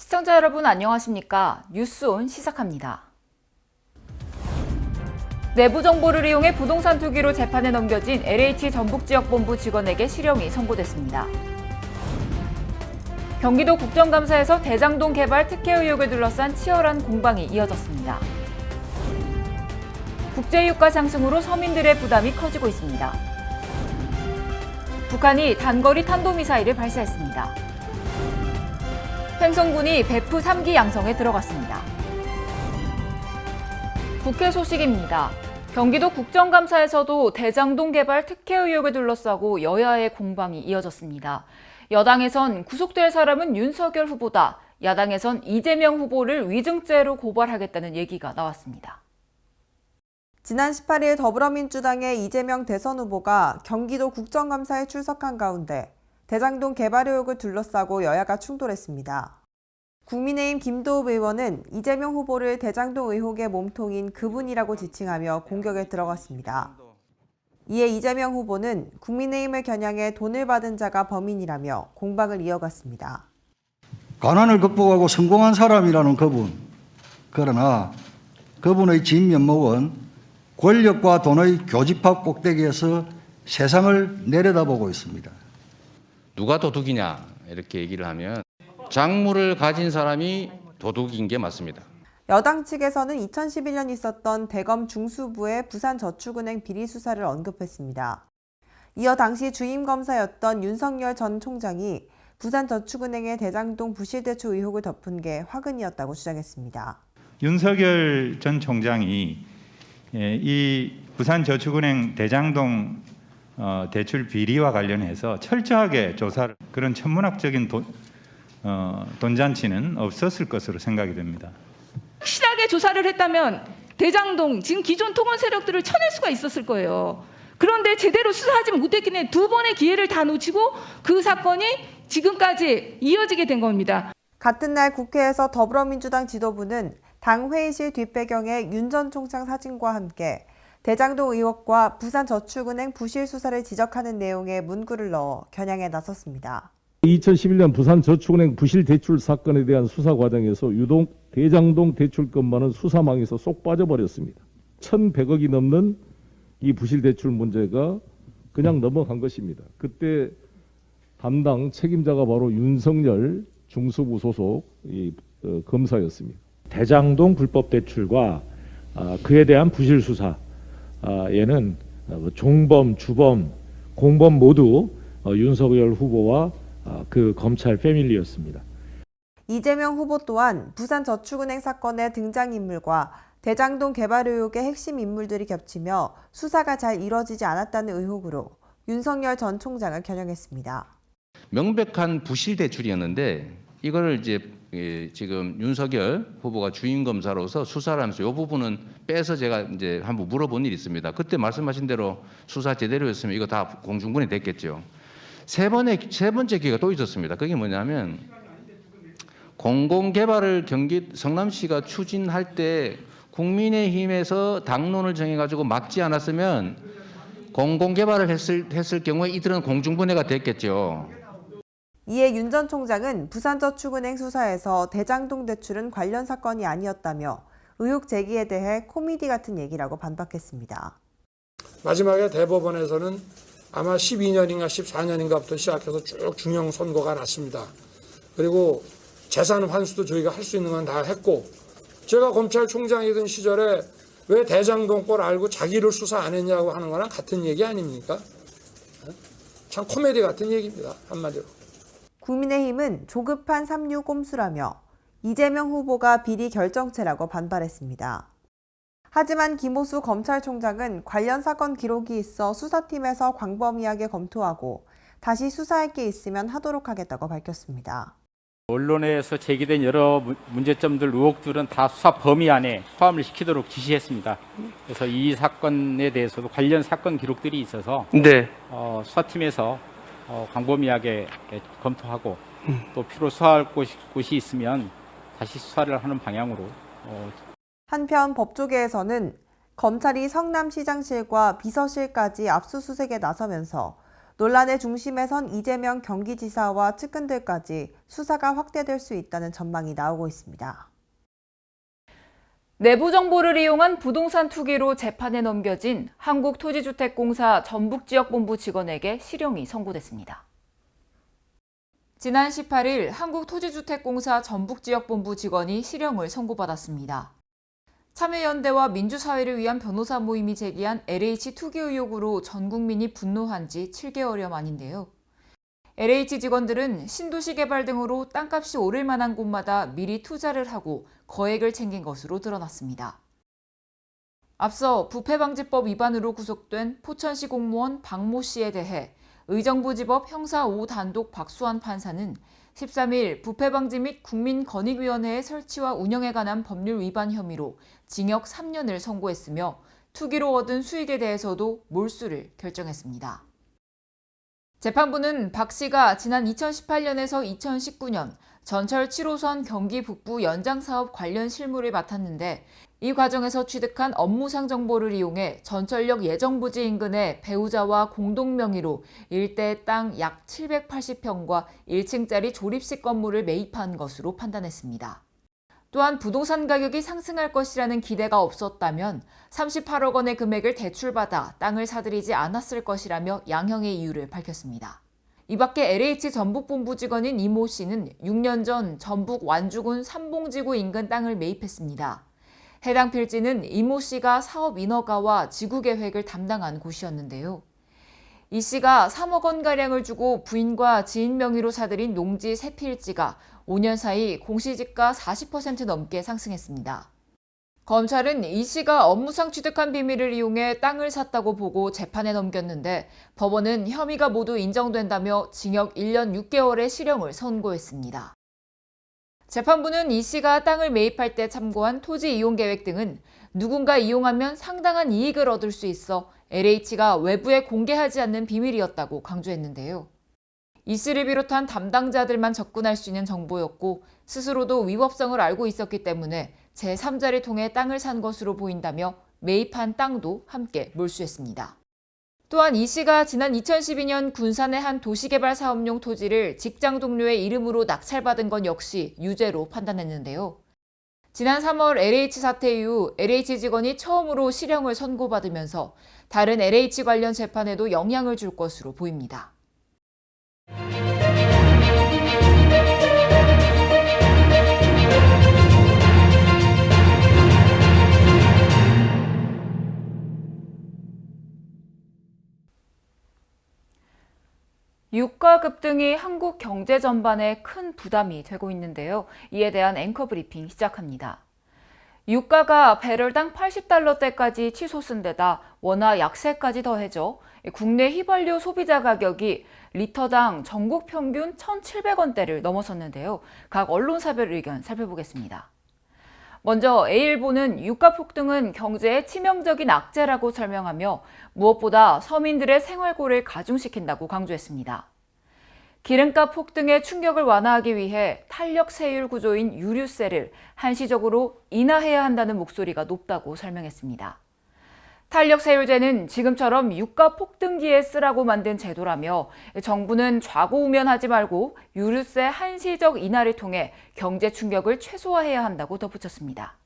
시청자 여러분 안녕하십니까? 뉴스온 시작합니다. 내부 정보를 이용해 부동산 투기로 재판에 넘겨진 LH 전북지역본부 직원에게 실형이 선고됐습니다. 경기도 국정감사에서 대장동 개발 특혜 의혹을 둘러싼 치열한 공방이 이어졌습니다. 국제유가 상승으로 서민들의 부담이 커지고 있습니다. 북한이 단거리 탄도미사일을 발사했습니다. 횡성군이 베프 3기 양성에 들어갔습니다. 국회 소식입니다. 경기도 국정감사에서도 대장동 개발 특혜 의혹을 둘러싸고 여야의 공방이 이어졌습니다. 여당에선 구속될 사람은 윤석열 후보다, 야당에선 이재명 후보를 위증죄로 고발하겠다는 얘기가 나왔습니다. 지난 18일 더불어민주당의 이재명 대선 후보가 경기도 국정감사에 출석한 가운데 대장동 개발 의혹을 둘러싸고 여야가 충돌했습니다. 국민의힘 김도읍 의원은 이재명 후보를 대장동 의혹의 몸통인 그분이라고 지칭하며 공격에 들어갔습니다. 이에 이재명 후보는 국민의힘을 겨냥해 돈을 받은 자가 범인이라며 공방을 이어갔습니다. 가난을 극복하고 성공한 사람이라는 그분. 그러나 그분의 진면목은 권력과 돈의 교집합 꼭대기에서 세상을 내려다보고 있습니다. 누가 도둑이냐 이렇게 얘기를 하면 작물을 가진 사람이 도둑인 게 맞습니다. 여당 측에서는 2011년 있었던 대검 중수부의 부산저축은행 비리 수사를 언급했습니다. 이어 당시 주임검사였던 윤석열 전 총장이 부산저축은행의 대장동 부실대출 의혹을 덮은 게 화근이었다고 주장했습니다. 윤석열 전 총장이 이 부산저축은행 대장동 대출 비리와 관련해서 철저하게 조사를, 그런 천문학적인 돈잔치는 없었을 것으로 생각이 됩니다. 확실하게 조사를 했다면 대장동 지금 기존 토건 세력들을 쳐낼 수가 있었을 거예요. 그런데 제대로 수사하지 못했기 때문에 두 번의 기회를 다 놓치고 그 사건이 지금까지 이어지게 된 겁니다. 같은 날 국회에서 더불어민주당 지도부는 당 회의실 뒷배경에 윤 전 총장 사진과 함께 대장동 의혹과 부산저축은행 부실 수사를 지적하는 내용의 문구를 넣어 겨냥에 나섰습니다. 2011년 부산저축은행 부실 대출 사건에 대한 수사 과정에서 유독 대장동 대출건만은 수사망에서 쏙 빠져버렸습니다. 1,100억이 넘는 이 부실 대출 문제가 그냥 넘어간 것입니다. 그때 담당 책임자가 바로 윤석열 중수부 소속 검사였습니다. 대장동 불법 대출과 그에 대한 부실 수사에는 종범, 주범, 공범 모두 윤석열 후보와 그 검찰 패밀리였습니다. 이재명 후보 또한 부산저축은행 사건의 등장인물과 대장동 개발 의혹의 핵심 인물들이 겹치며 수사가 잘 이뤄지지 않았다는 의혹으로 윤석열 전 총장을 겨냥했습니다. 명백한 부실 대출이었는데 이걸 이제 지금 윤석열 후보가 주임 검사로서 수사를 하면서 이 부분은 빼서 제가 이제 한번 물어본 일이 있습니다. 그때 말씀하신 대로 수사 제대로 했으면 이거 다 공중분해 됐겠죠. 세 번째 기회가 또 있었습니다. 그게 뭐냐면 공공개발을 경기 성남시가 추진할 때 국민의힘에서 당론을 정해가지고 막지 않았으면 공공개발을 했을 경우에 이들은 공중분해가 됐겠죠. 이에 윤 전 총장은 부산저축은행 수사에서 대장동 대출은 관련 사건이 아니었다며 의혹 제기에 대해 코미디 같은 얘기라고 반박했습니다. 마지막에 대법원에서는 아마 12년인가 14년인가부터 시작해서 쭉 중형 선고가 났습니다. 그리고 재산 환수도 저희가 할 수 있는 건 다 했고, 제가 검찰총장이던 시절에 왜 대장동 걸 알고 자기를 수사 안 했냐고 하는 거랑 같은 얘기 아닙니까? 참 코미디 같은 얘기입니다, 한마디로. 국민의힘은 조급한 삼류 꼼수라며 이재명 후보가 비리 결정체라고 반발했습니다. 하지만 김호수 검찰총장은 관련 사건 기록이 있어 수사팀에서 광범위하게 검토하고 다시 수사할 게 있으면 하도록 하겠다고 밝혔습니다. 언론에서 제기된 여러 문제점들, 의혹들은 다 수사 범위 안에 포함을 시키도록 지시했습니다. 그래서 이 사건에 대해서도 관련 사건 기록들이 있어서 수사팀에서 광범위하게 검토하고 또 필요 수사할 곳이 있으면 다시 수사를 하는 방향으로. 한편 법조계에서는 검찰이 성남시장실과 비서실까지 압수수색에 나서면서 논란의 중심에선 이재명 경기지사와 측근들까지 수사가 확대될 수 있다는 전망이 나오고 있습니다. 내부 정보를 이용한 부동산 투기로 재판에 넘겨진 한국토지주택공사 전북지역본부 직원에게 실형이 선고됐습니다. 지난 18일 한국토지주택공사 전북지역본부 직원이 실형을 선고받았습니다. 참여연대와 민주사회를 위한 변호사 모임이 제기한 LH 투기 의혹으로 전 국민이 분노한 지 7개월여 만인데요. LH 직원들은 신도시 개발 등으로 땅값이 오를 만한 곳마다 미리 투자를 하고 거액을 챙긴 것으로 드러났습니다. 앞서 부패방지법 위반으로 구속된 포천시 공무원 박모 씨에 대해 의정부지법 형사 5단독 박수환 판사는 13일 부패방지 및 국민권익위원회의 설치와 운영에 관한 법률 위반 혐의로 징역 3년을 선고했으며 투기로 얻은 수익에 대해서도 몰수를 결정했습니다. 재판부는 박 씨가 지난 2018년에서 2019년 전철 7호선 경기 북부 연장사업 관련 실무를 맡았는데 이 과정에서 취득한 업무상 정보를 이용해 전철역 예정부지 인근에 배우자와 공동 명의로 일대 땅 약 780평과 1층짜리 조립식 건물을 매입한 것으로 판단했습니다. 또한 부동산 가격이 상승할 것이라는 기대가 없었다면 38억 원의 금액을 대출받아 땅을 사들이지 않았을 것이라며 양형의 이유를 밝혔습니다. 이 밖에 LH 전북본부 직원인 이모 씨는 6년 전 전북 완주군 삼봉지구 인근 땅을 매입했습니다. 해당 필지는 이모 씨가 사업 인허가와 지구 계획을 담당한 곳이었는데요. 이 씨가 3억 원가량을 주고 부인과 지인 명의로 사들인 농지 3필지가 5년 사이 공시지가 40% 넘게 상승했습니다. 검찰은 이 씨가 업무상 취득한 비밀을 이용해 땅을 샀다고 보고 재판에 넘겼는데 법원은 혐의가 모두 인정된다며 징역 1년 6개월의 실형을 선고했습니다. 재판부는 이 씨가 땅을 매입할 때 참고한 토지 이용 계획 등은 누군가 이용하면 상당한 이익을 얻을 수 있어 LH가 외부에 공개하지 않는 비밀이었다고 강조했는데요. 이 씨를 비롯한 담당자들만 접근할 수 있는 정보였고 스스로도 위법성을 알고 있었기 때문에 제3자를 통해 땅을 산 것으로 보인다며 매입한 땅도 함께 몰수했습니다. 또한 이 씨가 지난 2012년 군산의 한 도시개발 사업용 토지를 직장 동료의 이름으로 낙찰받은 건 역시 유죄로 판단했는데요. 지난 3월 LH 사태 이후 LH 직원이 처음으로 실형을 선고받으면서 다른 LH 관련 재판에도 영향을 줄 것으로 보입니다. 유가 급등이 한국 경제 전반에 큰 부담이 되고 있는데요. 이에 대한 앵커 브리핑 시작합니다. 유가가 배럴당 80달러대까지 치솟은 데다 원화 약세까지 더해져 국내 휘발유 소비자 가격이 리터당 전국 평균 1,700원대를 넘어섰는데요. 각 언론사별 의견 살펴보겠습니다. 먼저 A일보는 유가 폭등은 경제에 치명적인 악재라고 설명하며 무엇보다 서민들의 생활고를 가중시킨다고 강조했습니다. 기름값 폭등의 충격을 완화하기 위해 탄력 세율 구조인 유류세를 한시적으로 인하해야 한다는 목소리가 높다고 설명했습니다. 탄력세율제는 지금처럼 유가 폭등기에 쓰라고 만든 제도라며 정부는 좌고우면하지 말고 유류세 한시적 인하를 통해 경제 충격을 최소화해야 한다고 덧붙였습니다.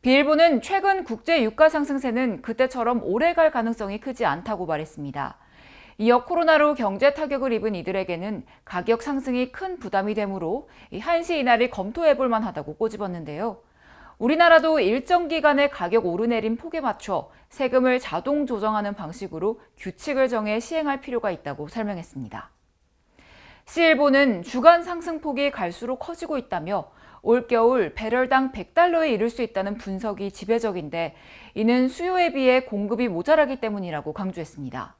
B일보는 최근 국제 유가 상승세는 그때처럼 오래 갈 가능성이 크지 않다고 말했습니다. 이어 코로나로 경제 타격을 입은 이들에게는 가격 상승이 큰 부담이 되므로 한시 인하를 검토해볼 만하다고 꼬집었는데요. 우리나라도 일정 기간의 가격 오르내림 폭에 맞춰 세금을 자동 조정하는 방식으로 규칙을 정해 시행할 필요가 있다고 설명했습니다. C일보는 주간 상승폭이 갈수록 커지고 있다며 올겨울 배럴당 100달러에 이를 수 있다는 분석이 지배적인데 이는 수요에 비해 공급이 모자라기 때문이라고 강조했습니다.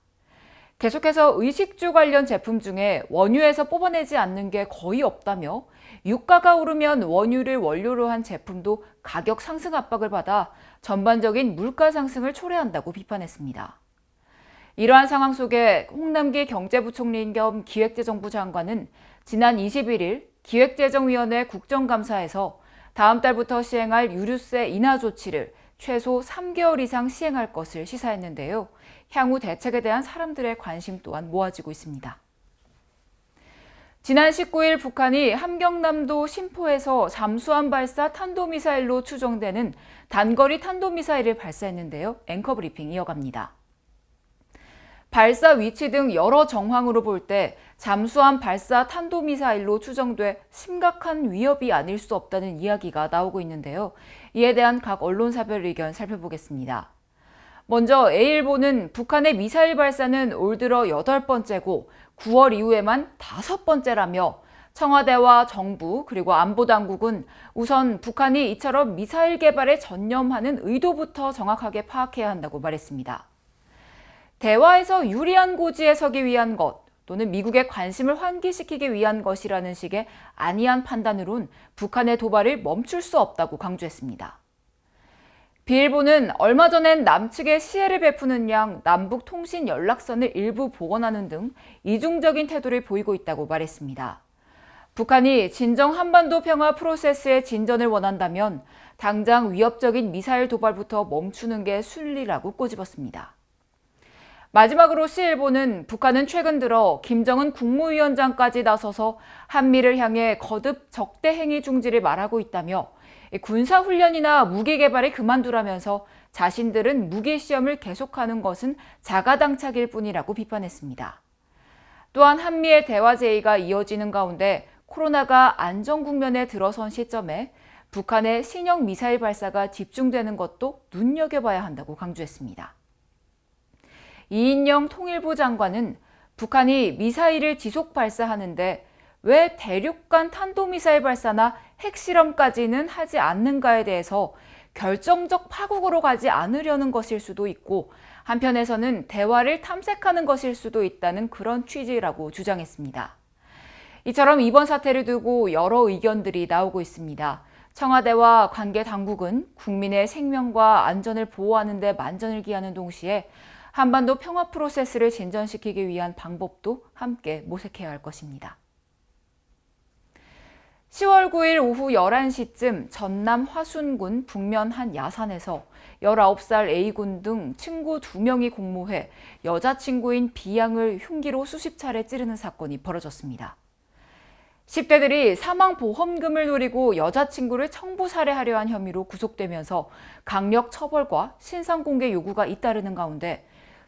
계속해서 의식주 관련 제품 중에 원유에서 뽑아내지 않는 게 거의 없다며 유가가 오르면 원유를 원료로 한 제품도 가격 상승 압박을 받아 전반적인 물가 상승을 초래한다고 비판했습니다. 이러한 상황 속에 홍남기 경제부총리 겸 기획재정부 장관은 지난 21일 기획재정위원회 국정감사에서 다음 달부터 시행할 유류세 인하 조치를 최소 3개월 이상 시행할 것을 시사했는데요. 향후 대책에 대한 사람들의 관심 또한 모아지고 있습니다. 지난 19일 북한이 함경남도 신포에서 잠수함 발사 탄도미사일로 추정되는 단거리 탄도미사일을 발사했는데요. 앵커 브리핑 이어갑니다. 발사 위치 등 여러 정황으로 볼 때 잠수함 발사 탄도미사일로 추정돼 심각한 위협이 아닐 수 없다는 이야기가 나오고 있는데요. 이에 대한 각 언론사별 의견 살펴보겠습니다. 먼저 A일보는 북한의 미사일 발사는 올 들어 8번째고 9월 이후에만 5번째라며 청와대와 정부 그리고 안보당국은 우선 북한이 이처럼 미사일 개발에 전념하는 의도부터 정확하게 파악해야 한다고 말했습니다. 대화에서 유리한 고지에 서기 위한 것 또는 미국의 관심을 환기시키기 위한 것이라는 식의 안이한 판단으론 북한의 도발을 멈출 수 없다고 강조했습니다. 비일보는 얼마 전엔 남측에 시해를 베푸는 양 남북 통신 연락선을 일부 복원하는 등 이중적인 태도를 보이고 있다고 말했습니다. 북한이 진정 한반도 평화 프로세스의 진전을 원한다면 당장 위협적인 미사일 도발부터 멈추는 게 순리라고 꼬집었습니다. 마지막으로 시일보는 북한은 최근 들어 김정은 국무위원장까지 나서서 한미를 향해 거듭 적대 행위 중지를 말하고 있다며 군사훈련이나 무기 개발을 그만두라면서 자신들은 무기 시험을 계속하는 것은 자가당착일 뿐이라고 비판했습니다. 또한 한미의 대화 제의가 이어지는 가운데 코로나가 안정 국면에 들어선 시점에 북한의 신형 미사일 발사가 집중되는 것도 눈여겨봐야 한다고 강조했습니다. 이인영 통일부 장관은 북한이 미사일을 지속 발사하는데 왜 대륙간 탄도미사일 발사나 핵실험까지는 하지 않는가에 대해서 결정적 파국으로 가지 않으려는 것일 수도 있고 한편에서는 대화를 탐색하는 것일 수도 있다는 그런 취지라고 주장했습니다. 이처럼 이번 사태를 두고 여러 의견들이 나오고 있습니다. 청와대와 관계 당국은 국민의 생명과 안전을 보호하는 데 만전을 기하는 동시에 한반도 평화 프로세스를 진전시키기 위한 방법도 함께 모색해야 할 것입니다. 10월 9일 오후 11시쯤 전남 화순군 북면 한 야산에서 19살 A군 등 친구 2명이 공모해 여자친구인 B양을 흉기로 수십 차례 찌르는 사건이 벌어졌습니다. 10대들이 사망보험금을 노리고 여자친구를 청부 살해하려 한 혐의로 구속되면서 강력 처벌과 신상공개 요구가 잇따르는 가운데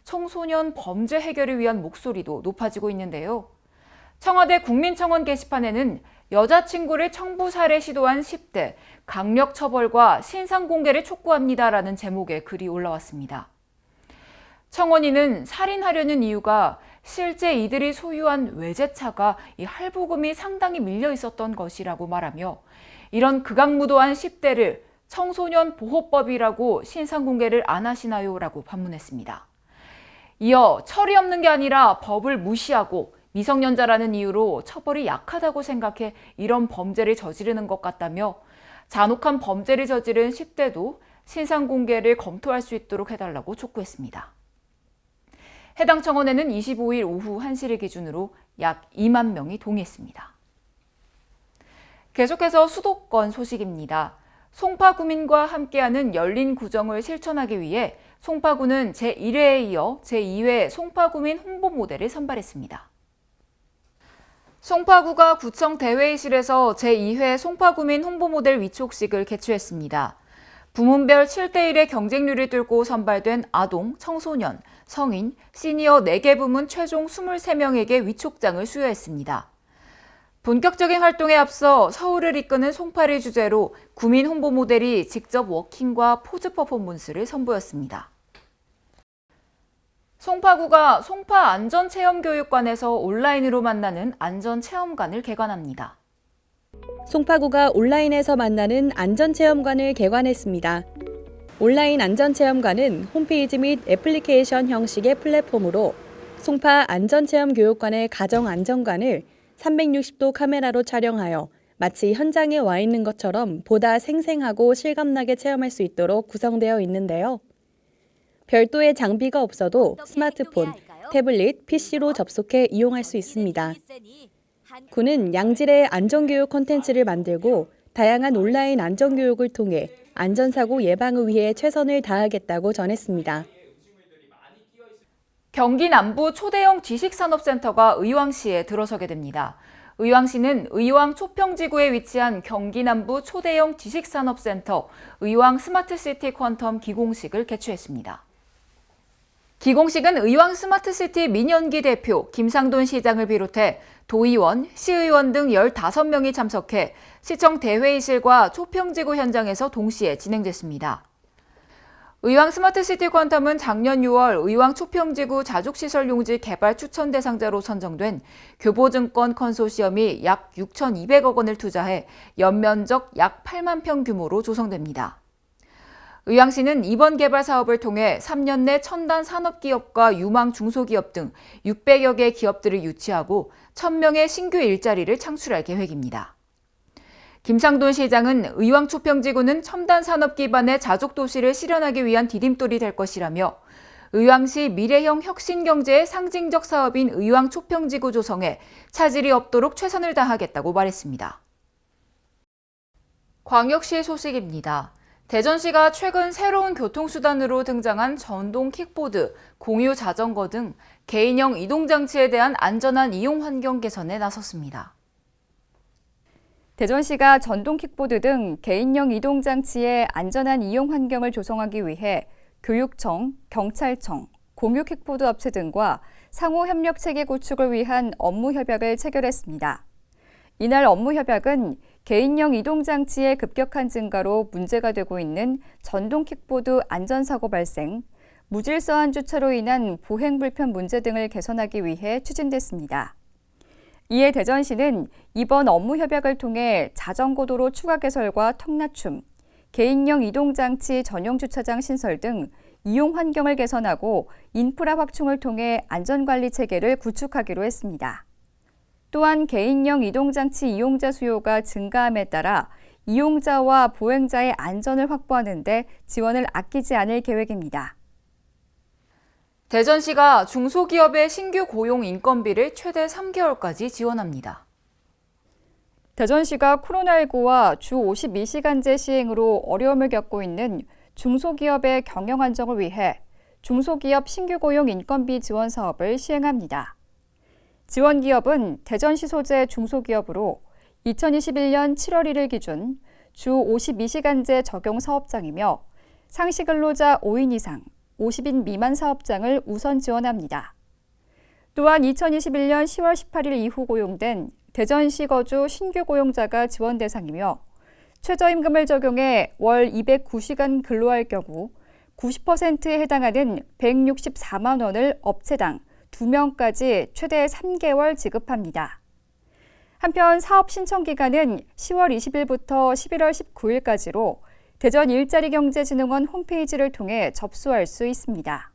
청소년 범죄 해결을 위한 목소리도 높아지고 있는데요. 청와대 국민청원 게시판에는 여자친구를 청부 살해 시도한 10대, 강력 처벌과 신상공개를 촉구합니다라는 제목의 글이 올라왔습니다. 청원인은 살인하려는 이유가 실제 이들이 소유한 외제차가 이 할부금이 상당히 밀려 있었던 것이라고 말하며 이런 극악무도한 10대를 청소년 보호법이라고 신상공개를 안 하시나요? 라고 반문했습니다. 이어 철이 없는 게 아니라 법을 무시하고 미성년자라는 이유로 처벌이 약하다고 생각해 이런 범죄를 저지르는 것 같다며 잔혹한 범죄를 저지른 10대도 신상공개를 검토할 수 있도록 해달라고 촉구했습니다. 해당 청원에는 25일 오후 1시를 기준으로 약 2만 명이 동의했습니다. 계속해서 수도권 소식입니다. 송파구민과 함께하는 열린 구정을 실천하기 위해 송파구는 제1회에 이어 제2회 송파구민 홍보 모델을 선발했습니다. 송파구가 구청 대회의실에서 제2회 송파구민 홍보 모델 위촉식을 개최했습니다. 부문별 7대1의 경쟁률을 뚫고 선발된 아동, 청소년, 성인, 시니어 4개 부문 최종 23명에게 위촉장을 수여했습니다. 본격적인 활동에 앞서 서울을 이끄는 송파를 주제로 구민 홍보 모델이 직접 워킹과 포즈 퍼포먼스를 선보였습니다. 송파구가 송파 안전체험교육관에서 온라인으로 만나는 안전체험관을 개관합니다. 송파구가 온라인에서 만나는 안전체험관을 개관했습니다. 온라인 안전체험관은 홈페이지 및 애플리케이션 형식의 플랫폼으로 송파 안전체험교육관의 가정안전관을 360도 카메라로 촬영하여 마치 현장에 와 있는 것처럼 보다 생생하고 실감나게 체험할 수 있도록 구성되어 있는데요. 별도의 장비가 없어도 스마트폰, 태블릿, PC로 접속해 이용할 수 있습니다. 구는 양질의 안전교육 콘텐츠를 만들고 다양한 온라인 안전교육을 통해 안전사고 예방을 위해 최선을 다하겠다고 전했습니다. 경기 남부 초대형 지식산업센터가 의왕시에 들어서게 됩니다. 의왕시는 의왕 초평지구에 위치한 경기 남부 초대형 지식산업센터 의왕 스마트시티 퀀텀 기공식을 개최했습니다. 기공식은 의왕 스마트시티 민연기 대표 김상돈 시장을 비롯해 도의원, 시의원 등 15명이 참석해 시청 대회의실과 초평지구 현장에서 동시에 진행됐습니다. 의왕 스마트시티 퀀텀은 작년 6월 의왕 초평지구 자족시설 용지 개발 추천 대상자로 선정된 교보증권 컨소시엄이 약 6,200억 원을 투자해 연면적 약 8만 평 규모로 조성됩니다. 의왕시는 이번 개발 사업을 통해 3년 내 첨단 산업기업과 유망 중소기업 등 600여 개 기업들을 유치하고 1,000명의 신규 일자리를 창출할 계획입니다. 김상돈 시장은 의왕 초평지구는 첨단 산업 기반의 자족도시를 실현하기 위한 디딤돌이 될 것이라며 의왕시 미래형 혁신경제의 상징적 사업인 의왕 초평지구 조성에 차질이 없도록 최선을 다하겠다고 말했습니다. 광역시 소식입니다. 대전시가 최근 새로운 교통수단으로 등장한 전동 킥보드, 공유 자전거 등 개인형 이동장치에 대한 안전한 이용 환경 개선에 나섰습니다. 대전시가 전동 킥보드 등 개인형 이동장치의 안전한 이용 환경을 조성하기 위해 교육청, 경찰청, 공유 킥보드 업체 등과 상호 협력 체계 구축을 위한 업무 협약을 체결했습니다. 이날 업무 협약은 개인형 이동장치의 급격한 증가로 문제가 되고 있는 전동 킥보드 안전사고 발생, 무질서한 주차로 인한 보행 불편 문제 등을 개선하기 위해 추진됐습니다. 이에 대전시는 이번 업무 협약을 통해 자전거 도로 추가 개설과 턱 낮춤, 개인형 이동장치 전용 주차장 신설 등 이용 환경을 개선하고 인프라 확충을 통해 안전관리 체계를 구축하기로 했습니다. 또한 개인형 이동장치 이용자 수요가 증가함에 따라 이용자와 보행자의 안전을 확보하는 데 지원을 아끼지 않을 계획입니다. 대전시가 중소기업의 신규 고용 인건비를 최대 3개월까지 지원합니다. 대전시가 코로나19와 주 52시간제 시행으로 어려움을 겪고 있는 중소기업의 경영 안정을 위해 중소기업 신규 고용 인건비 지원 사업을 시행합니다. 지원 기업은 대전시 소재 중소기업으로 2021년 7월 1일 기준 주 52시간제 적용 사업장이며 상시 근로자 5인 이상, 50인 미만 사업장을 우선 지원합니다. 또한 2021년 10월 18일 이후 고용된 대전시 거주 신규 고용자가 지원 대상이며 최저임금을 적용해 월 209시간 근로할 경우 90%에 해당하는 164만 원을 업체당 2명까지 최대 3개월 지급합니다. 한편 사업 신청 기간은 10월 20일부터 11월 19일까지로 대전 일자리경제진흥원 홈페이지를 통해 접수할 수 있습니다.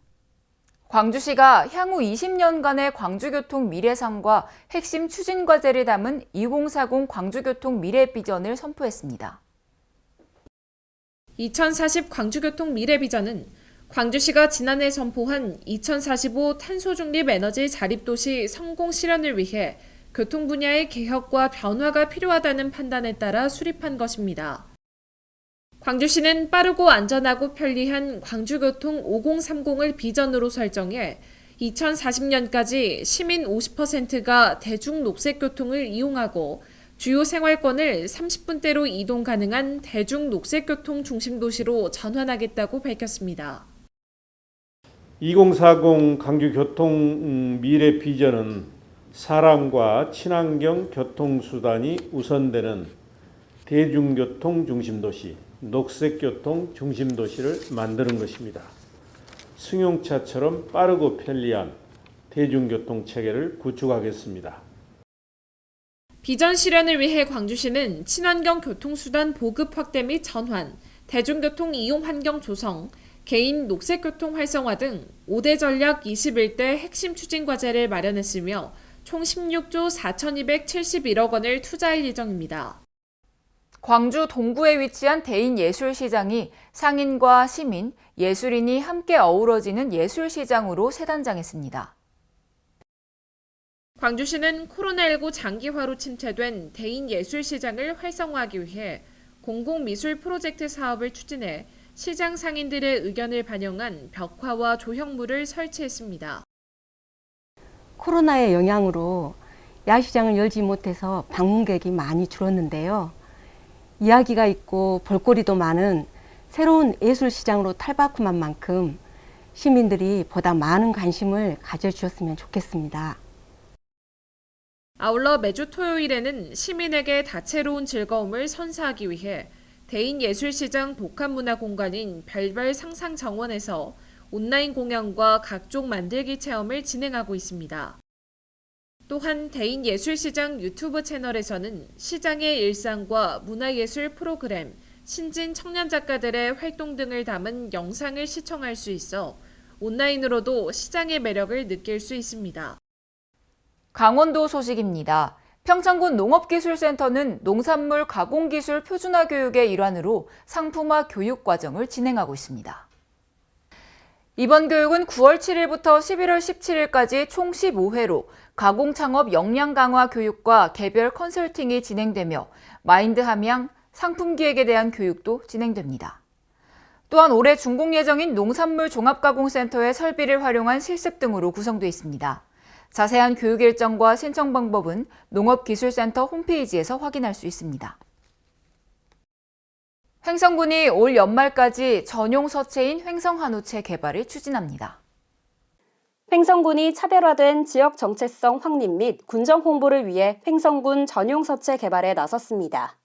광주시가 향후 20년간의 광주교통 미래상과 핵심 추진 과제를 담은 2040 광주교통 미래 비전을 선포했습니다. 2040 광주교통 미래 비전은 광주시가 지난해 선포한 2045 탄소 중립 에너지 자립도시 성공 실현을 위해 교통 분야의 개혁과 변화가 필요하다는 판단에 따라 수립한 것입니다. 광주시는 빠르고 안전하고 편리한 광주교통 5030을 비전으로 설정해 2040년까지 시민 50%가 대중 녹색교통을 이용하고 주요 생활권을 30분대로 이동 가능한 대중 녹색교통 중심도시로 전환하겠다고 밝혔습니다. 2040 광주교통 미래 비전은 사람과 친환경 교통수단이 우선되는 대중교통 중심도시, 녹색교통 중심도시를 만드는 것입니다. 승용차처럼 빠르고 편리한 대중교통 체계를 구축하겠습니다. 비전 실현을 위해 광주시는 친환경 교통수단 보급 확대 및 전환, 대중교통 이용 환경 조성, 개인 녹색교통 활성화 등 5대 전략 21대 핵심 추진 과제를 마련했으며 총 16조 4,271억 원을 투자할 예정입니다. 광주 동구에 위치한 대인예술시장이 상인과 시민, 예술인이 함께 어우러지는 예술시장으로 재단장했습니다. 광주시는 코로나19 장기화로 침체된 대인예술시장을 활성화하기 위해 공공미술 프로젝트 사업을 추진해 시장 상인들의 의견을 반영한 벽화와 조형물을 설치했습니다. 코로나의 영향으로 야시장을 열지 못해서 방문객이 많이 줄었는데요. 이야기가 있고 볼거리도 많은 새로운 예술시장으로 탈바꿈한 만큼 시민들이 보다 많은 관심을 가져주셨으면 좋겠습니다. 아울러 매주 토요일에는 시민에게 다채로운 즐거움을 선사하기 위해 대인예술시장 복합문화공간인 별별 상상정원에서 온라인 공연과 각종 만들기 체험을 진행하고 있습니다. 또한 대인예술시장 유튜브 채널에서는 시장의 일상과 문화예술 프로그램, 신진 청년 작가들의 활동 등을 담은 영상을 시청할 수 있어 온라인으로도 시장의 매력을 느낄 수 있습니다. 강원도 소식입니다. 평창군 농업기술센터는 농산물 가공기술 표준화 교육의 일환으로 상품화 교육 과정을 진행하고 있습니다. 이번 교육은 9월 7일부터 11월 17일까지 총 15회로 가공창업 역량 강화 교육과 개별 컨설팅이 진행되며 마인드 함양, 상품 기획에 대한 교육도 진행됩니다. 또한 올해 준공 예정인 농산물 종합가공센터의 설비를 활용한 실습 등으로 구성되어 있습니다. 자세한 교육 일정과 신청 방법은 농업기술센터 홈페이지에서 확인할 수 있습니다. 횡성군이 올 연말까지 전용 서체인 횡성한우체 개발을 추진합니다. 횡성군이 차별화된 지역 정체성 확립 및 군정 홍보를 위해 횡성군 전용 서체 개발에 나섰습니다.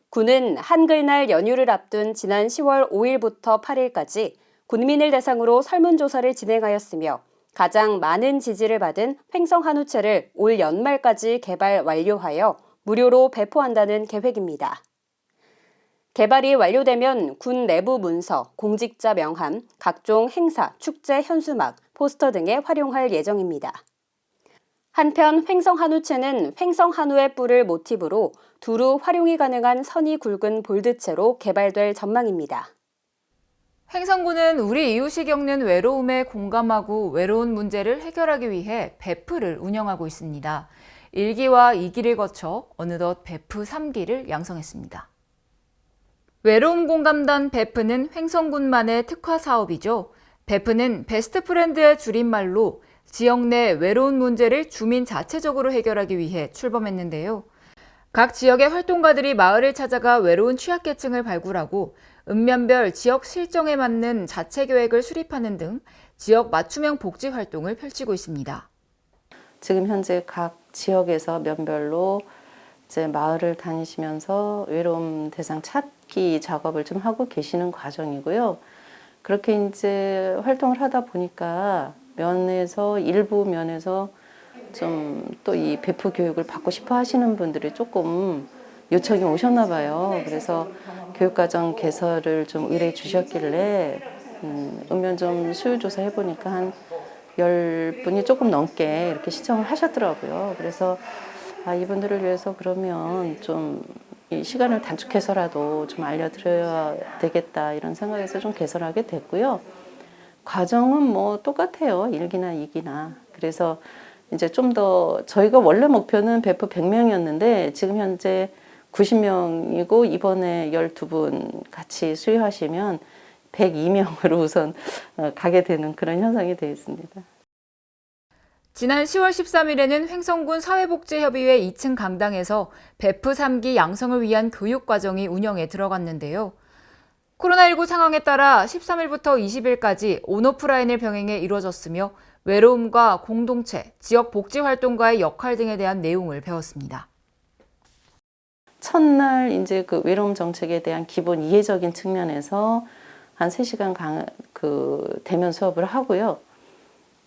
군은 한글날 연휴를 앞둔 지난 10월 5일부터 8일까지 군민을 대상으로 설문조사를 진행하였으며 가장 많은 지지를 받은 횡성한우체를 올 연말까지 개발 완료하여 무료로 배포한다는 계획입니다. 개발이 완료되면 군 내부 문서, 공직자 명함, 각종 행사, 축제 현수막, 포스터 등에 활용할 예정입니다. 한편 횡성한우체는 횡성한우의 뿔을 모티브로 두루 활용이 가능한 선이 굵은 볼드체로 개발될 전망입니다. 횡성군은 우리 이웃이 겪는 외로움에 공감하고 외로운 문제를 해결하기 위해 베프를 운영하고 있습니다. 1기와 2기를 거쳐 어느덧 베프 3기를 양성했습니다. 외로움 공감단 베프는 횡성군만의 특화 사업이죠. 베프는 베스트 프렌드의 줄임말로 지역 내 외로운 문제를 주민 자체적으로 해결하기 위해 출범했는데요. 각 지역의 활동가들이 마을을 찾아가 외로운 취약계층을 발굴하고 읍면별 지역 실정에 맞는 자체 계획을 수립하는 등 지역 맞춤형 복지 활동을 펼치고 있습니다. 지금 현재 각 지역에서 면별로 이제 마을을 다니시면서 외로움 대상 찾기 작업을 좀 하고 계시는 과정이고요. 그렇게 이제 활동을 하다 보니까 일부 면에서 좀 또 이 베프 교육을 받고 싶어 하시는 분들이 조금 요청이 오셨나 봐요. 그래서 교육과정 개설을 좀 의뢰해 주셨길래 읍면 좀 수요조사 해보니까 한 10분이 조금 넘게 이렇게 시청을 하셨더라고요. 그래서 이분들을 위해서 그러면 좀 이 시간을 단축해서라도 좀 알려드려야 되겠다 이런 생각에서 좀 개설하게 됐고요. 과정은 뭐 똑같아요. 1기나 2기나. 그래서 이제 좀 더 저희가 원래 목표는 베프 100명이었는데 지금 현재 90명이고 이번에 12분 같이 수료하시면 102명으로 우선 가게 되는 그런 현상이 되어 있습니다. 지난 10월 13일에는 횡성군 사회복지협의회 2층 강당에서 베프 3기 양성을 위한 교육과정이 운영에 들어갔는데요. 코로나19 상황에 따라 13일부터 20일까지 온오프라인을 병행해 이루어졌으며 외로움과 공동체, 지역 복지활동가의 역할 등에 대한 내용을 배웠습니다. 첫날 이제 그 외로움 정책에 대한 기본 이해적인 측면에서 한 3시간 대면 수업을 하고요.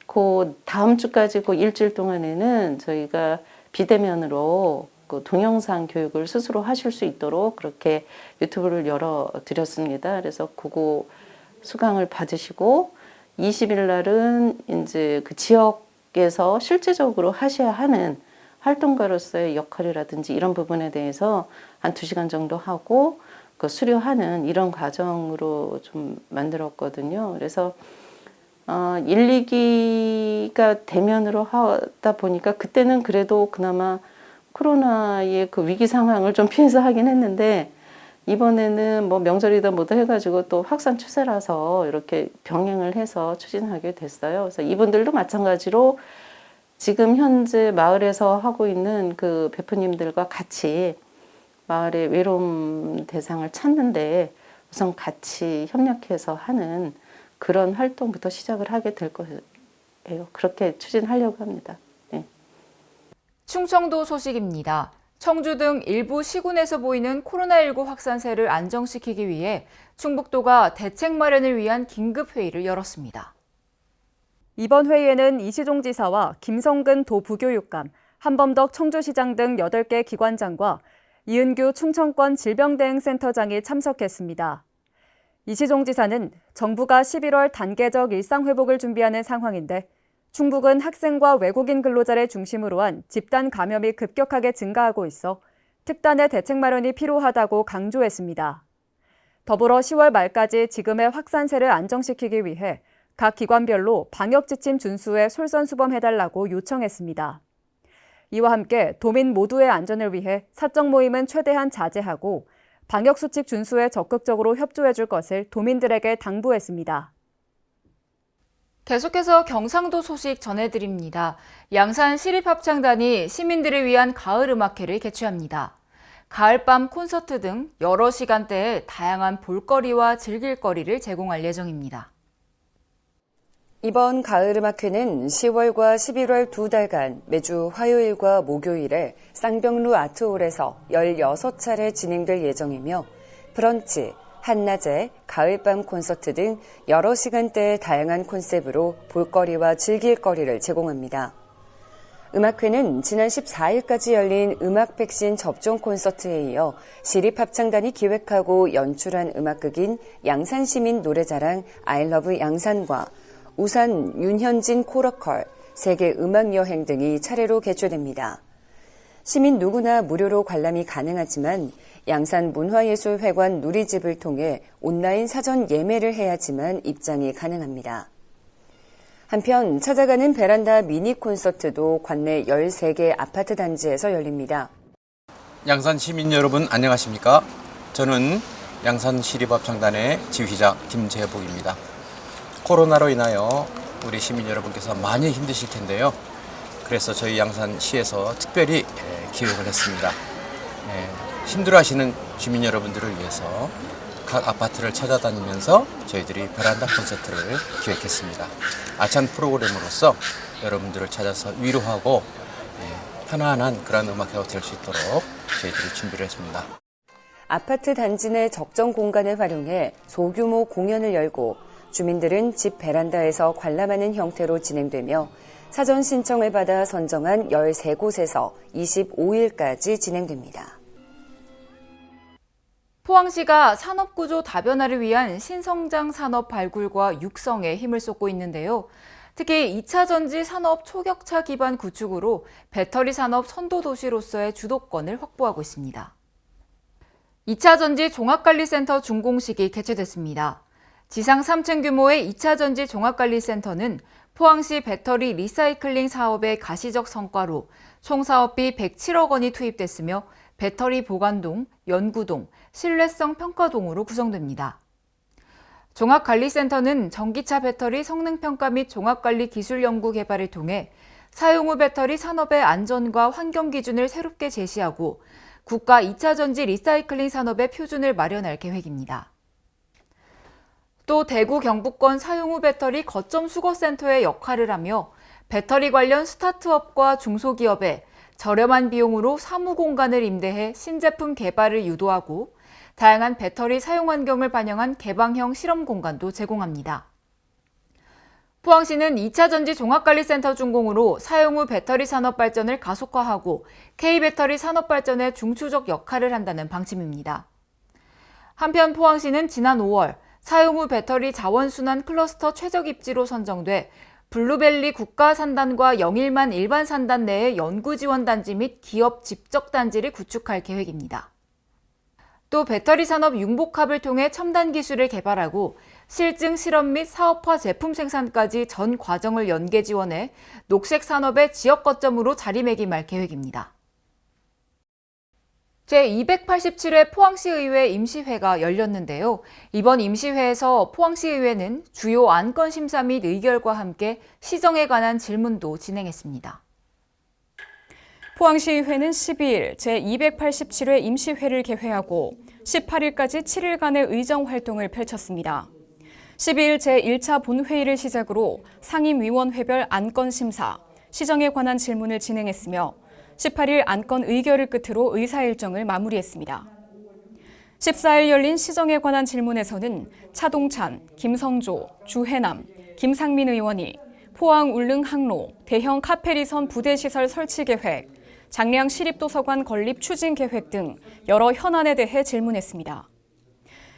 그 다음 주까지 그 일주일 동안에는 저희가 비대면으로 그 동영상 교육을 스스로 하실 수 있도록 그렇게 유튜브를 열어드렸습니다. 그래서 그거 수강을 받으시고 20일 날은 이제 그 지역에서 실제적으로 하셔야 하는 활동가로서의 역할이라든지 이런 부분에 대해서 한 2시간 정도 하고 그 수료하는 이런 과정으로 좀 만들었거든요. 그래서 1, 2기가 대면으로 하다 보니까 그때는 그래도 그나마 코로나의 그 위기 상황을 좀 피해서 하긴 했는데 이번에는 뭐 명절이든 뭐든 해가지고 또 확산 추세라서 이렇게 병행을 해서 추진하게 됐어요. 그래서 이분들도 마찬가지로 지금 현재 마을에서 하고 있는 그 베프님들과 같이 마을의 외로움 대상을 찾는데 우선 같이 협력해서 하는 그런 활동부터 시작을 하게 될 거예요. 그렇게 추진하려고 합니다. 네. 충청도 소식입니다. 청주 등 일부 시군에서 보이는 코로나19 확산세를 안정시키기 위해 충북도가 대책 마련을 위한 긴급회의를 열었습니다. 이번 회의에는 이시종 지사와 김성근 도부교육감, 한범덕 청주시장 등 8개 기관장과 이은규 충청권 질병대응센터장이 참석했습니다. 이시종 지사는 정부가 11월 단계적 일상회복을 준비하는 상황인데 충북은 학생과 외국인 근로자를 중심으로 한 집단 감염이 급격하게 증가하고 있어 특단의 대책 마련이 필요하다고 강조했습니다. 더불어 10월 말까지 지금의 확산세를 안정시키기 위해 각 기관별로 방역 지침 준수에 솔선수범해달라고 요청했습니다. 이와 함께 도민 모두의 안전을 위해 사적 모임은 최대한 자제하고 방역수칙 준수에 적극적으로 협조해줄 것을 도민들에게 당부했습니다. 계속해서 경상도 소식 전해드립니다. 양산 시립합창단이 시민들을 위한 가을 음악회를 개최합니다. 가을밤 콘서트 등 여러 시간대에 다양한 볼거리와 즐길거리를 제공할 예정입니다. 이번 가을음악회는 10월과 11월 2달간 매주 화요일과 목요일에 쌍병루 아트홀에서 16차례 진행될 예정이며 브런치, 한낮에 가을밤 콘서트 등 여러 시간대의 다양한 콘셉트로 볼거리와 즐길거리를 제공합니다. 음악회는 지난 14일까지 열린 음악 백신 접종 콘서트에 이어 시립합창단이 기획하고 연출한 음악극인 양산시민 노래자랑 I love 양산과 우산 윤현진 코러컬, 세계 음악여행 등이 차례로 개최됩니다. 시민 누구나 무료로 관람이 가능하지만 양산문화예술회관 누리집을 통해 온라인 사전 예매를 해야지만 입장이 가능합니다. 한편 찾아가는 베란다 미니 콘서트도 관내 13개 아파트 단지에서 열립니다. 양산 시민 여러분 안녕하십니까? 저는 양산시립합창단의 지휘자 김재복입니다. 코로나로 인하여 우리 시민 여러분께서 많이 힘드실 텐데요. 그래서 저희 양산시에서 특별히 기획을 했습니다. 힘들어하시는 주민 여러분들을 위해서 각 아파트를 찾아다니면서 저희들이 베란다 콘서트를 기획했습니다. 알찬 프로그램으로서 여러분들을 찾아서 위로하고 편안한 그런 음악회가 될 수 있도록 저희들이 준비를 했습니다. 아파트 단지 내 적정 공간을 활용해 소규모 공연을 열고 주민들은 집 베란다에서 관람하는 형태로 진행되며 사전 신청을 받아 선정한 13곳에서 25일까지 진행됩니다. 포항시가 산업구조 다변화를 위한 신성장 산업 발굴과 육성에 힘을 쏟고 있는데요. 특히 2차 전지 산업 초격차 기반 구축으로 배터리 산업 선도 도시로서의 주도권을 확보하고 있습니다. 2차 전지 종합관리센터 준공식이 개최됐습니다. 지상 3층 규모의 2차 전지 종합관리센터는 포항시 배터리 리사이클링 사업의 가시적 성과로 총 사업비 107억 원이 투입됐으며 배터리 보관동, 연구동, 신뢰성 평가동으로 구성됩니다. 종합관리센터는 전기차 배터리 성능평가 및 종합관리 기술 연구 개발을 통해 사용 후 배터리 산업의 안전과 환경 기준을 새롭게 제시하고 국가 2차 전지 리사이클링 산업의 표준을 마련할 계획입니다. 또 대구 경북권 사용 후 배터리 거점 수거센터의 역할을 하며 배터리 관련 스타트업과 중소기업에 저렴한 비용으로 사무 공간을 임대해 신제품 개발을 유도하고 다양한 배터리 사용 환경을 반영한 개방형 실험 공간도 제공합니다. 포항시는 2차 전지 종합관리센터 준공으로 사용 후 배터리 산업 발전을 가속화하고 K배터리 산업 발전에 중추적 역할을 한다는 방침입니다. 한편 포항시는 지난 5월 사용 후 배터리 자원순환 클러스터 최적 입지로 선정돼 블루벨리 국가산단과 영일만 일반산단 내의 연구지원단지 및 기업 집적단지를 구축할 계획입니다. 또 배터리 산업 융복합을 통해 첨단 기술을 개발하고 실증 실험 및 사업화 제품 생산까지 전 과정을 연계 지원해 녹색 산업의 지역 거점으로 자리매김할 계획입니다. 제287회 포항시의회 임시회가 열렸는데요. 이번 임시회에서 포항시의회는 주요 안건 심사 및 의결과 함께 시정에 관한 질문도 진행했습니다. 포항시의회는 12일 제287회 임시회를 개회하고 18일까지 7일간의 의정 활동을 펼쳤습니다. 12일 제1차 본회의를 시작으로 상임위원회별 안건 심사, 시정에 관한 질문을 진행했으며 18일 안건 의결을 끝으로 의사 일정을 마무리했습니다. 14일 열린 시정에 관한 질문에서는 차동찬, 김성조, 주해남, 김상민 의원이 포항 울릉 항로 대형 카페리선 부대시설 설치 계획, 장량 시립도서관 건립 추진 계획 등 여러 현안에 대해 질문했습니다.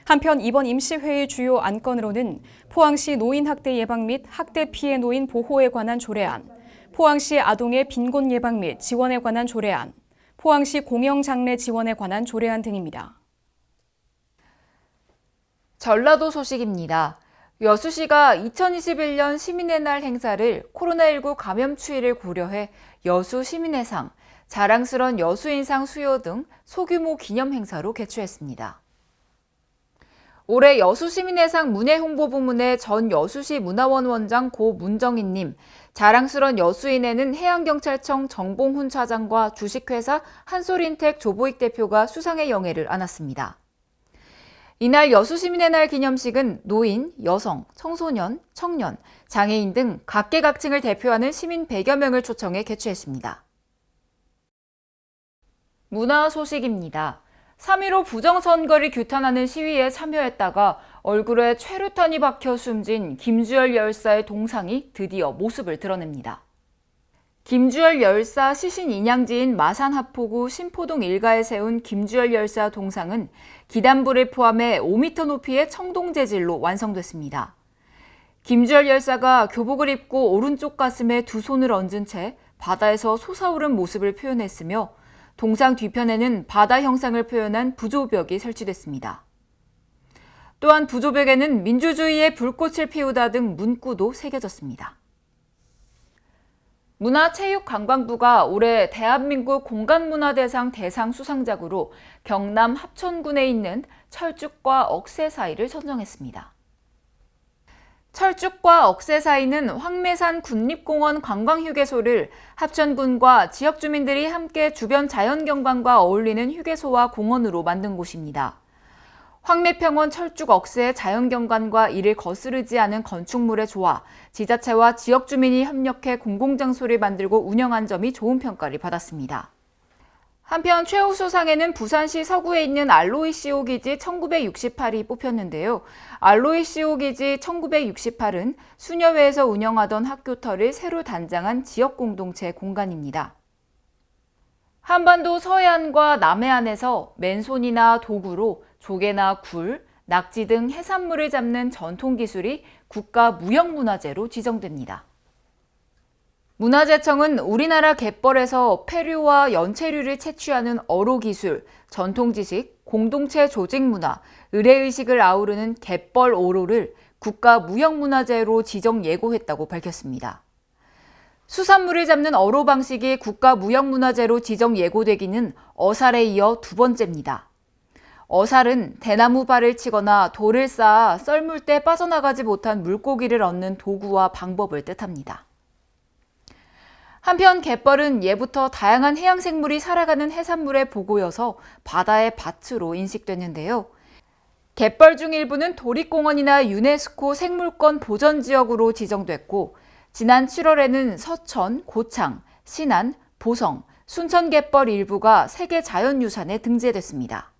한편 이번 임시회의 주요 안건으로는 포항시 노인학대 예방 및 학대 피해 노인 보호에 관한 조례안, 포항시 아동의 빈곤 예방 및 지원에 관한 조례안, 포항시 공영장례 지원에 관한 조례안 등입니다. 전라도 소식입니다. 여수시가 2021년 시민의 날 행사를 코로나19 감염 추이를 고려해 여수 시민의상, 자랑스런 여수인상 수여 등 소규모 기념 행사로 개최했습니다. 올해 여수시민의상 문예홍보부문의 전 여수시 문화원 원장 고 문정인님, 자랑스런 여수인에는 해양경찰청 정봉훈 차장과 주식회사 한솔인텍 조보익 대표가 수상의 영예를 안았습니다. 이날 여수시민의 날 기념식은 노인, 여성, 청소년, 청년, 장애인 등 각계각층을 대표하는 시민 100여 명을 초청해 개최했습니다. 문화 소식입니다. 3.15 부정선거를 규탄하는 시위에 참여했다가 얼굴에 최루탄이 박혀 숨진 김주열 열사의 동상이 드디어 모습을 드러냅니다. 김주열 열사 시신 인양지인 마산하포구 신포동 일가에 세운 김주열 열사 동상은 기단부를 포함해 5m 높이의 청동 재질로 완성됐습니다. 김주열 열사가 교복을 입고 오른쪽 가슴에 두 손을 얹은 채 바다에서 솟아오른 모습을 표현했으며 동상 뒤편에는 바다 형상을 표현한 부조벽이 설치됐습니다. 또한 부조벽에는 민주주의의 불꽃을 피우다 등 문구도 새겨졌습니다. 문화체육관광부가 올해 대한민국 공간문화대상 대상 수상작으로 경남 합천군에 있는 철쭉과 억새 사이를 선정했습니다. 철쭉과 억새 사이는 황매산 국립공원 관광휴게소를 합천군과 지역 주민들이 함께 주변 자연경관과 어울리는 휴게소와 공원으로 만든 곳입니다. 황매평원 철쭉 억새의 자연경관과 이를 거스르지 않은 건축물의 조화, 지자체와 지역 주민이 협력해 공공장소를 만들고 운영한 점이 좋은 평가를 받았습니다. 한편 최우수상에는 부산시 서구에 있는 알로이 CO 기지 1968이 뽑혔는데요. 알로이 CO 기지 1968은 수녀회에서 운영하던 학교터를 새로 단장한 지역 공동체 공간입니다. 한반도 서해안과 남해안에서 맨손이나 도구로 조개나 굴, 낙지 등 해산물을 잡는 전통 기술이 국가 무형문화재로 지정됩니다. 문화재청은 우리나라 갯벌에서 폐류와 연체류를 채취하는 어로 기술, 전통 지식, 공동체 조직 문화, 의례의식을 아우르는 갯벌 어로를 국가 무형문화재로 지정 예고했다고 밝혔습니다. 수산물을 잡는 어로 방식이 국가 무형문화재로 지정 예고되기는 어살에 이어 두 번째입니다. 어살은 대나무 발을 치거나 돌을 쌓아 썰물 때 빠져나가지 못한 물고기를 얻는 도구와 방법을 뜻합니다. 한편 갯벌은 예부터 다양한 해양생물이 살아가는 해산물의 보고여서 바다의 밭으로 인식됐는데요. 갯벌 중 일부는 도립공원이나 유네스코 생물권 보전지역으로 지정됐고 지난 7월에는 서천, 고창, 신안, 보성, 순천 갯벌 일부가 세계 자연유산에 등재됐습니다.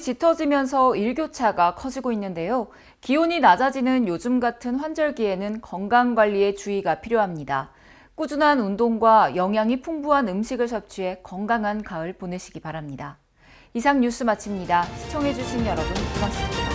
짙어지면서 일교차가 커지고 있는데요. 기온이 낮아지는 요즘 같은 환절기에는 건강관리에 주의가 필요합니다. 꾸준한 운동과 영양이 풍부한 음식을 섭취해 건강한 가을 보내시기 바랍니다. 이상 뉴스 마칩니다. 시청해주신 여러분 고맙습니다.